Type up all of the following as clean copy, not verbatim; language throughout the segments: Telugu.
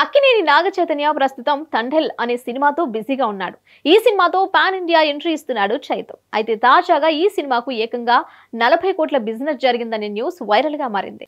అక్కినేని నాగచైతన్య ప్రస్తుతం తండెల్ అనే సినిమాతో బిజీగా ఉన్నాడు. ఈ సినిమాతో పాన్ ఇండియా ఎంట్రీ ఇస్తున్నాడు చైతు. అయితే తాజాగా ఈ సినిమాకు ఏకంగా 40 కోట్ల బిజినెస్ జరిగిందనే న్యూస్ వైరల్ గా మారింది.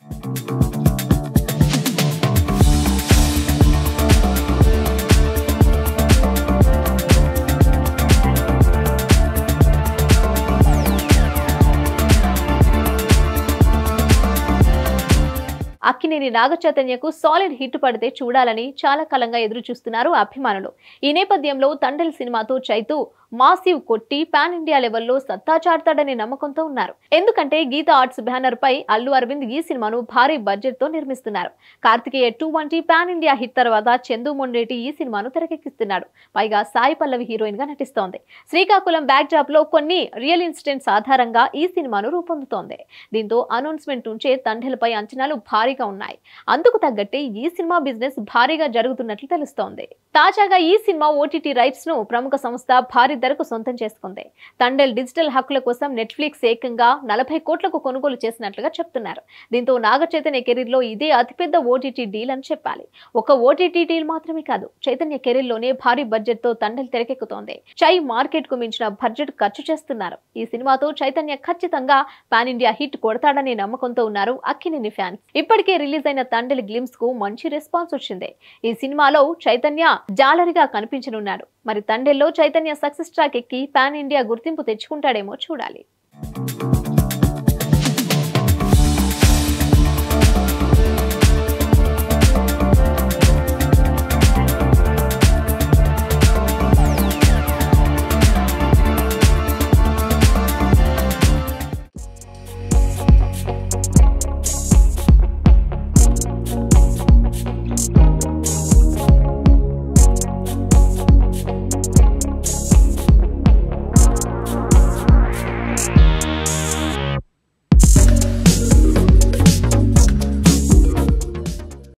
అక్కినేని నాగచైతన్యకు సాలిడ్ హిట్ పడితే చూడాలని చాలా కాలంగా ఎదురు చూస్తున్నారు అభిమానులు. ఈ నేపథ్యంలో తండెల్ సినిమాతో చైతు మాసివ్ కొట్టి పాన్ ఇండియా లెవెల్లో సత్తా చాటుతాడనే నమ్మకంతో ఉన్నారు. ఎందుకంటే గీతా ఆర్ట్స్ బ్యానర్ పై అల్లు అరవింద్ ఈ సినిమాను భారీ బడ్జెట్ తో నిర్మిస్తున్నారు. కార్తికేయ 2 వంటి పాన్ ఇండియా హిట్ తర్వాత చందు మొండేటి ఈ సినిమాను తెరకెక్కిస్తున్నాడు. పైగా సాయి పల్లవి హీరోయిన్ గా నటిస్తోంది. శ్రీకాకుళం బ్యాక్ డ్రాప్ లో కొన్ని రియల్ ఇన్సిడెంట్స్ ఆధారంగా ఈ సినిమాను రూపొందుతోంది. దీంతో అనౌన్స్మెంట్ నుంచే తండెల్ పై అంచనాలు భారీగా ఉన్నాయి. అందుకు తగ్గట్టే ఈ సినిమా బిజినెస్ భారీగా జరుగుతున్నట్లు తెలుస్తోంది. తాజాగా ఈ సినిమా ఓటీటీ రైట్స్ ను ప్రముఖ సంస్థ భారీ ధరకు సొంతం చేసుకుంది. తండెల్ డిజిటల్ హక్కుల కోసం నెట్ఫ్లిక్స్ ఏకంగా 40 కోట్లకు కొనుగోలు చేసినట్లుగా చెప్తున్నారు. దీంతో నాగచైతన్య కెరీర్ లో ఇదే అతిపెద్ద ఓటీటీ డీల్ అని చెప్పాలి. ఒక ఓటీటీ డీల్ మాత్రమే కాదు, చైతన్య కెరీర్ లోనే భారీ బడ్జెట్ తో తండెల్ తెరకెక్కుతోంది. చై మార్కెట్ కు మించిన బడ్జెట్ ఖర్చు చేస్తున్నారు. ఈ సినిమాతో చైతన్య ఖచ్చితంగా పాన్ ఇండియా హిట్ కొడతాడనే నమ్మకంతో ఉన్నారు అక్కినేని ఫ్యాన్స్. ఇప్పటికే రిలీజ్ అయిన తండెల్ గ్లిమ్స్ కు మంచి రెస్పాన్స్ వచ్చింది. ఈ సినిమాలో చైతన్య జాలరిగా కనిపించనున్నాడు. మరి తండెల్లో చైతన్య సక్సెస్ ట్రాక్ ఎక్కి పాన్ ఇండియా గుర్తింపు తెచ్చుకుంటాడేమో చూడాలి.